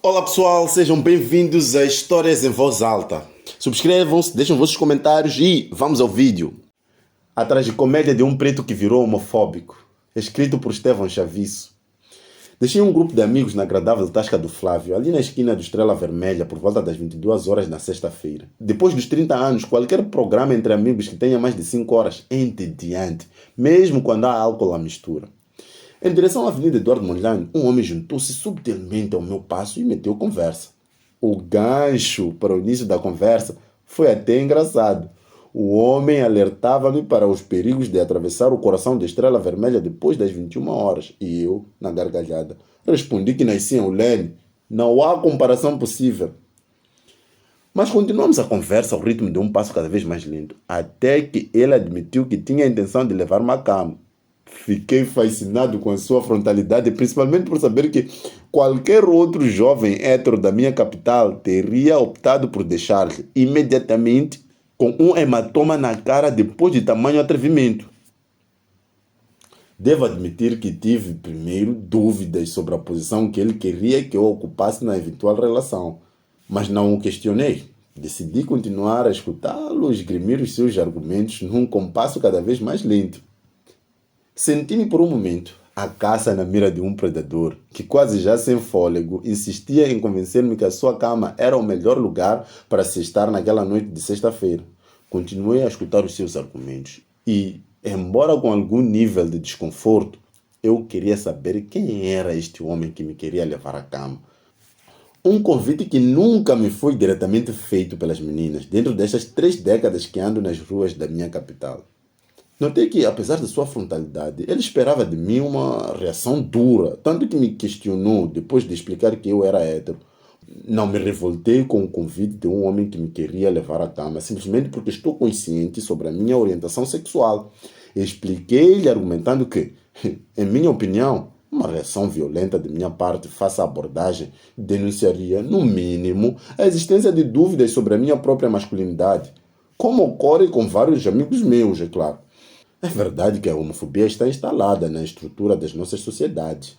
Olá pessoal, sejam bem-vindos a Histórias em Voz Alta. Subscrevam-se, deixem vossos comentários e vamos ao vídeo. A tragicomédia de um preto que virou homofóbico, escrito por Estevão Chaviço. Deixei um grupo de amigos na agradável tasca do Flávio, ali na esquina do Estrela Vermelha, por volta das 22 horas na sexta-feira. Depois dos 30 anos, qualquer programa entre amigos que tenha mais de 5 horas é entediante, mesmo quando há álcool à mistura. Em direção à Avenida Eduardo Mondlane, um homem juntou-se subtilmente ao meu passo e meteu conversa. O gancho para o início da conversa foi até engraçado. O homem alertava-me para os perigos de atravessar o coração da Estrela Vermelha depois das 21 horas. E eu, na gargalhada, respondi que nasci em Ulene. Não há comparação possível. Mas continuamos a conversa ao ritmo de um passo cada vez mais lento, até que ele admitiu que tinha a intenção de levar-me à cama. Fiquei fascinado com a sua frontalidade, principalmente por saber que qualquer outro jovem hétero da minha capital teria optado por deixar-lhe imediatamente com um hematoma na cara depois de tamanho atrevimento. Devo admitir que tive primeiro dúvidas sobre a posição que ele queria que eu ocupasse na eventual relação, mas não o questionei. Decidi continuar a escutá-lo esgrimir os seus argumentos num compasso cada vez mais lento. Senti-me por um momento a caça na mira de um predador, que quase já sem fôlego insistia em convencer-me que a sua cama era o melhor lugar para se estar naquela noite de sexta-feira. Continuei a escutar os seus argumentos e, embora com algum nível de desconforto, eu queria saber quem era este homem que me queria levar à cama. Um convite que nunca me foi diretamente feito pelas meninas, dentro destas 3 décadas que ando nas ruas da minha capital. Notei que, apesar de sua frontalidade, ele esperava de mim uma reação dura, tanto que me questionou depois de explicar que eu era hétero. Não me revoltei com o convite de um homem que me queria levar à cama, simplesmente porque estou consciente sobre a minha orientação sexual. Expliquei-lhe argumentando que, em minha opinião, uma reação violenta de minha parte face à abordagem denunciaria, no mínimo, a existência de dúvidas sobre a minha própria masculinidade, como ocorre com vários amigos meus, é claro. É verdade que a homofobia está instalada na estrutura das nossas sociedades.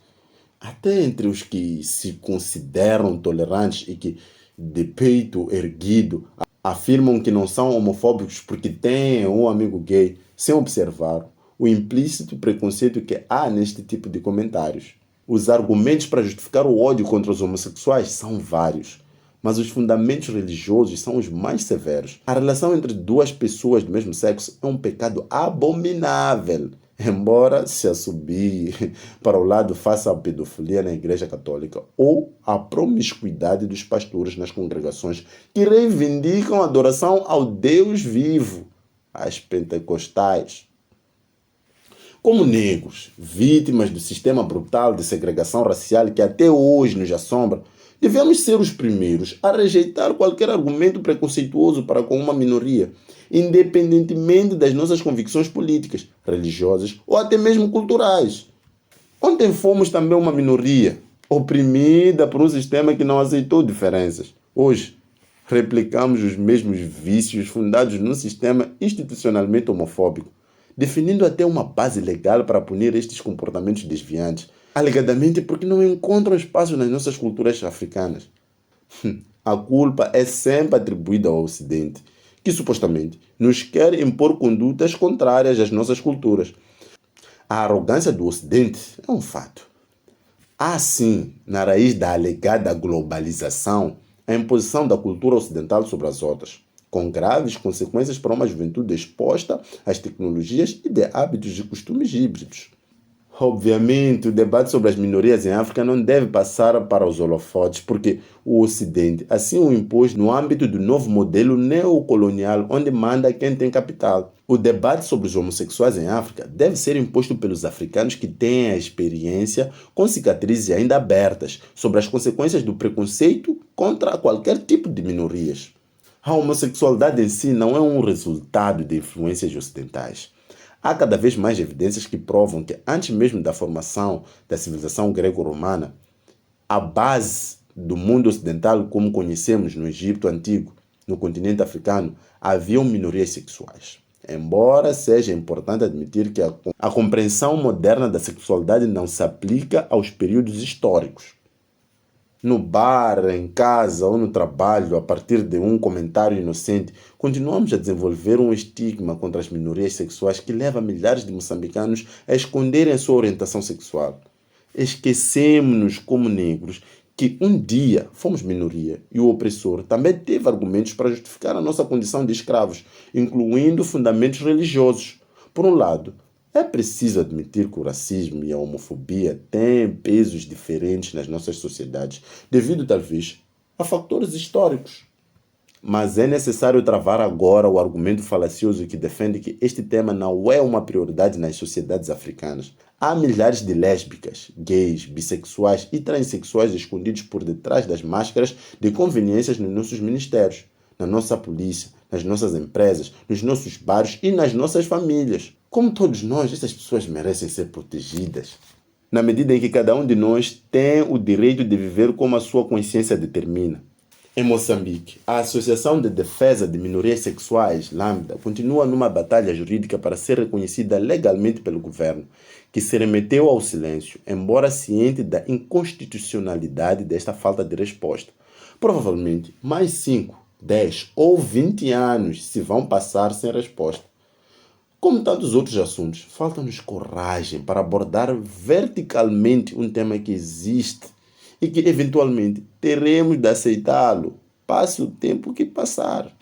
Até entre os que se consideram tolerantes e que, de peito erguido, afirmam que não são homofóbicos porque têm um amigo gay, sem observar o implícito preconceito que há neste tipo de comentários. Os argumentos para justificar o ódio contra os homossexuais são vários, mas os fundamentos religiosos são os mais severos. A relação entre duas pessoas do mesmo sexo é um pecado abominável, embora se assobie para o lado face à pedofilia na Igreja Católica ou à promiscuidade dos pastores nas congregações que reivindicam a adoração ao Deus vivo, as pentecostais. Como negros, vítimas do sistema brutal de segregação racial que até hoje nos assombra, devemos ser os primeiros a rejeitar qualquer argumento preconceituoso para com uma minoria, independentemente das nossas convicções políticas, religiosas ou até mesmo culturais. Ontem fomos também uma minoria, oprimida por um sistema que não aceitou diferenças. Hoje, replicamos os mesmos vícios fundados num sistema institucionalmente homofóbico, definindo até uma base legal para punir estes comportamentos desviantes, alegadamente porque não encontram espaço nas nossas culturas africanas. A culpa é sempre atribuída ao Ocidente, que supostamente nos quer impor condutas contrárias às nossas culturas. A arrogância do Ocidente é um fato. Há sim, na raiz da alegada globalização, a imposição da cultura ocidental sobre as outras, com graves consequências para uma juventude exposta às tecnologias e de hábitos e costumes híbridos. Obviamente, o debate sobre as minorias em África não deve passar para os holofotes, porque o Ocidente assim o impôs no âmbito do novo modelo neocolonial, onde manda quem tem capital. O debate sobre os homossexuais em África deve ser imposto pelos africanos que têm a experiência, com cicatrizes ainda abertas, sobre as consequências do preconceito contra qualquer tipo de minorias. A homossexualidade em si não é um resultado de influências ocidentais. Há cada vez mais evidências que provam que, antes mesmo da formação da civilização greco-romana, a base do mundo ocidental, como conhecemos no Egito Antigo, no continente africano, haviam minorias sexuais. Embora seja importante admitir que a compreensão moderna da sexualidade não se aplica aos períodos históricos. No bar, em casa ou no trabalho, a partir de um comentário inocente, continuamos a desenvolver um estigma contra as minorias sexuais que leva milhares de moçambicanos a esconderem a sua orientação sexual. Esquecemos-nos, como negros, que um dia fomos minoria e o opressor também teve argumentos para justificar a nossa condição de escravos, incluindo fundamentos religiosos. Por um lado, é preciso admitir que o racismo e a homofobia têm pesos diferentes nas nossas sociedades, devido talvez a fatores históricos. Mas é necessário travar agora o argumento falacioso que defende que este tema não é uma prioridade nas sociedades africanas. Há milhares de lésbicas, gays, bissexuais e transexuais escondidos por detrás das máscaras de conveniências nos nossos ministérios, na nossa polícia, nas nossas empresas, nos nossos bairros e nas nossas famílias. Como todos nós, essas pessoas merecem ser protegidas, na medida em que cada um de nós tem o direito de viver como a sua consciência determina. Em Moçambique, a Associação de Defesa de Minorias Sexuais, Lambda, continua numa batalha jurídica para ser reconhecida legalmente pelo governo, que se remeteu ao silêncio, embora ciente da inconstitucionalidade desta falta de resposta. Provavelmente, mais 5, 10 ou 20 anos se vão passar sem resposta. Como tantos outros assuntos, falta-nos coragem para abordar verticalmente um tema que existe e que eventualmente teremos de aceitá-lo, passe o tempo que passar.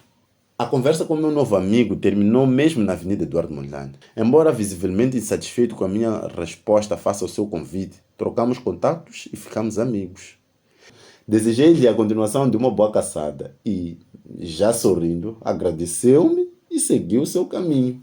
A conversa com meu novo amigo terminou mesmo na Avenida Eduardo Mondlane. Embora visivelmente insatisfeito com a minha resposta face ao seu convite, trocamos contatos e ficamos amigos. Desejei-lhe a continuação de uma boa caçada e, já sorrindo, agradeceu-me e seguiu o seu caminho.